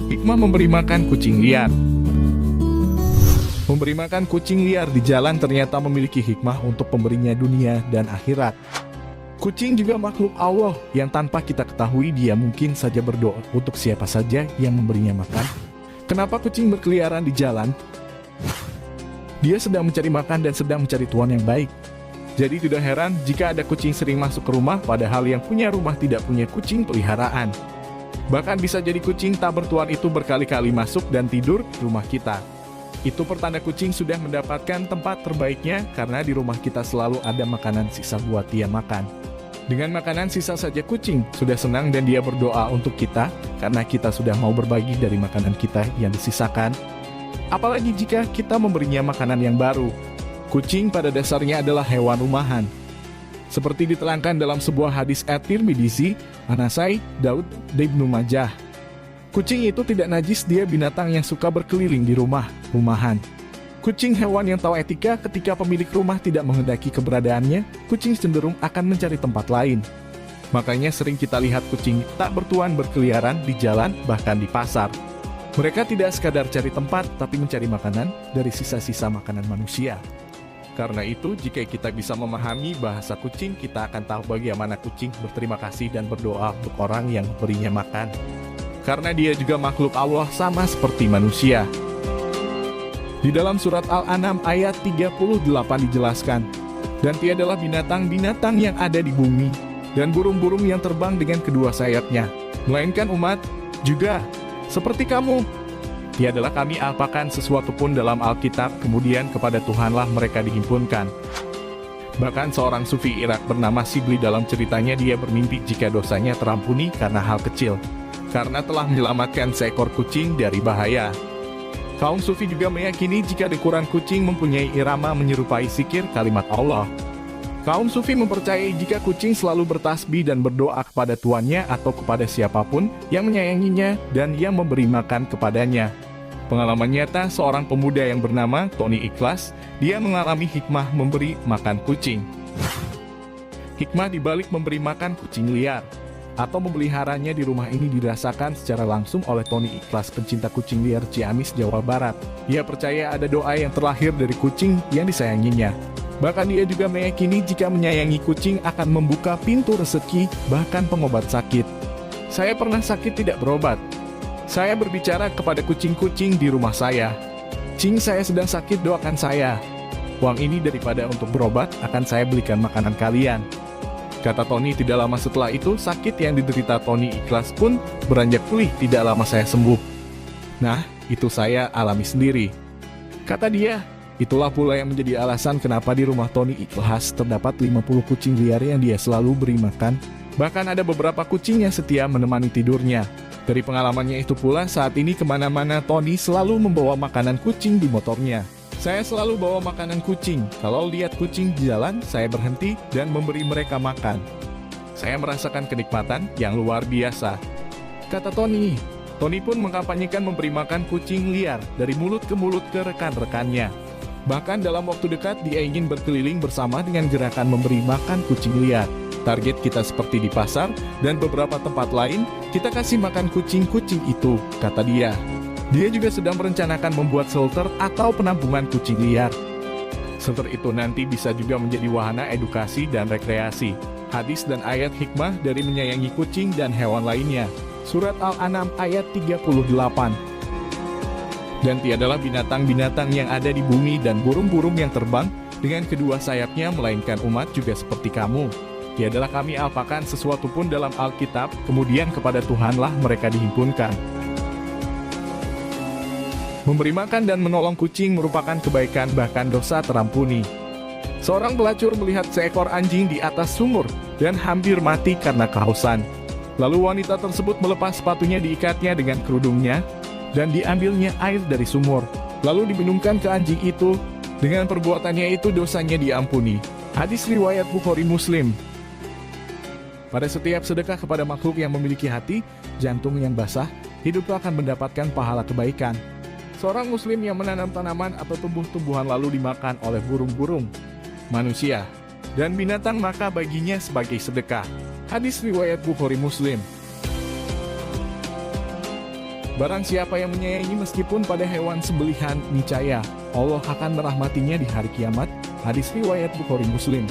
Hikmah memberi makan kucing liar. Memberi makan kucing liar di jalan ternyata memiliki hikmah untuk pemberinya dunia dan akhirat. Kucing juga makhluk Allah yang tanpa kita ketahui dia mungkin saja berdoa untuk siapa saja yang memberinya makan. Kenapa kucing berkeliaran di jalan? Dia sedang mencari makan dan sedang mencari tuan yang baik. Jadi tidak heran jika ada kucing sering masuk ke rumah padahal yang punya rumah tidak punya kucing peliharaan. Bahkan bisa jadi kucing tak bertuan itu berkali-kali masuk dan tidur di rumah kita. Itu pertanda kucing sudah mendapatkan tempat terbaiknya karena di rumah kita selalu ada makanan sisa buat dia makan. Dengan makanan sisa saja kucing sudah senang dan dia berdoa untuk kita karena kita sudah mau berbagi dari makanan kita yang disisakan. Apalagi jika kita memberinya makanan yang baru. Kucing pada dasarnya adalah hewan rumahan. Seperti diterangkan dalam sebuah hadis At-Tirmidzi, An-Nasai, Daud, Ibnu Majah. Kucing itu tidak najis, dia binatang yang suka berkeliling di rumahan. Kucing hewan yang tahu etika, ketika pemilik rumah tidak menghendaki keberadaannya, kucing cenderung akan mencari tempat lain. Makanya sering kita lihat kucing tak bertuan berkeliaran di jalan, bahkan di pasar. Mereka tidak sekadar cari tempat, tapi mencari makanan dari sisa-sisa makanan manusia. Karena itu, jika kita bisa memahami bahasa kucing, kita akan tahu bagaimana kucing berterima kasih dan berdoa untuk orang yang memberinya makan. Karena dia juga makhluk Allah sama seperti manusia. Di dalam surat Al-An'am ayat 38 dijelaskan, dan tiadalah binatang-binatang yang ada di bumi, dan burung-burung yang terbang dengan kedua sayapnya, melainkan umat juga seperti kamu. Tiadalah kami apakan sesuatu pun dalam Alkitab, kemudian kepada Tuhanlah mereka dihimpunkan. Bahkan seorang sufi Irak bernama Sibli dalam ceritanya dia bermimpi jika dosanya terampuni karena hal kecil, karena telah menyelamatkan seekor kucing dari bahaya. Kaum sufi juga meyakini jika ukuran kucing mempunyai irama menyerupai zikir kalimat Allah. Kaum sufi mempercayai jika kucing selalu bertasbih dan berdoa kepada tuannya atau kepada siapapun yang menyayanginya dan yang memberi makan kepadanya. Pengalaman nyata seorang pemuda yang bernama Tony Ikhlas, dia mengalami hikmah memberi makan kucing. Hikmah dibalik memberi makan kucing liar atau memeliharanya di rumah ini dirasakan secara langsung oleh Tony Ikhlas, pencinta kucing liar Ciamis, Jawa Barat. Ia percaya ada doa yang terlahir dari kucing yang disayanginya. Bahkan dia juga meyakini jika menyayangi kucing akan membuka pintu rezeki, bahkan pengobat sakit. Saya pernah sakit tidak berobat. Saya berbicara kepada kucing-kucing di rumah saya. Cing, saya sedang sakit, doakan saya. Uang ini daripada untuk berobat, akan saya belikan makanan kalian. Kata Tony. Tidak lama setelah itu, sakit yang diderita Tony Ikhlas pun beranjak pulih. Tidak lama saya sembuh. Nah, itu saya alami sendiri. Kata dia, itulah pula yang menjadi alasan kenapa di rumah Tony Ikhlas terdapat 50 kucing liar yang dia selalu beri makan. Bahkan ada beberapa kucing yang setia menemani tidurnya. Dari pengalamannya itu pula, saat ini kemana-mana Tony selalu membawa makanan kucing di motornya. Saya selalu bawa makanan kucing. Kalau lihat kucing di jalan, saya berhenti dan memberi mereka makan. Saya merasakan kenikmatan yang luar biasa. Kata Tony. Tony pun mengkampanyekan memberi makan kucing liar dari mulut ke rekan-rekannya. Bahkan dalam waktu dekat dia ingin berkeliling bersama dengan gerakan memberi makan kucing liar. Target kita seperti di pasar dan beberapa tempat lain, kita kasih makan kucing-kucing itu, kata dia. Dia juga sedang merencanakan membuat shelter atau penampungan kucing liar. Shelter itu nanti bisa juga menjadi wahana edukasi dan rekreasi. Hadis dan ayat hikmah dari menyayangi kucing dan hewan lainnya. Surat Al-An'am ayat 38. Dan tiadalah binatang-binatang yang ada di bumi dan burung-burung yang terbang dengan kedua sayapnya melainkan umat juga seperti kamu. Tiadalah kami apakan sesuatu pun dalam Alkitab, kemudian kepada Tuhanlah mereka dihimpunkan. Memberi makan dan menolong kucing merupakan kebaikan, bahkan dosa terampuni. Seorang pelacur melihat seekor anjing di atas sumur dan hampir mati karena kehausan. Lalu wanita tersebut melepas sepatunya, diikatnya dengan kerudungnya, dan diambilnya air dari sumur. Lalu diminumkan ke anjing itu. Dengan perbuatannya itu dosanya diampuni. Hadis riwayat Bukhari Muslim. Pada setiap sedekah kepada makhluk yang memiliki hati, jantung yang basah, hidup akan mendapatkan pahala kebaikan. Seorang muslim yang menanam tanaman atau tumbuh-tumbuhan lalu dimakan oleh burung-burung, manusia, dan binatang, maka baginya sebagai sedekah. Hadis riwayat Bukhari Muslim. Barang siapa yang menyayangi meskipun pada hewan sembelihan, niscaya Allah akan merahmatinya di hari kiamat. Hadis riwayat Bukhari Muslim.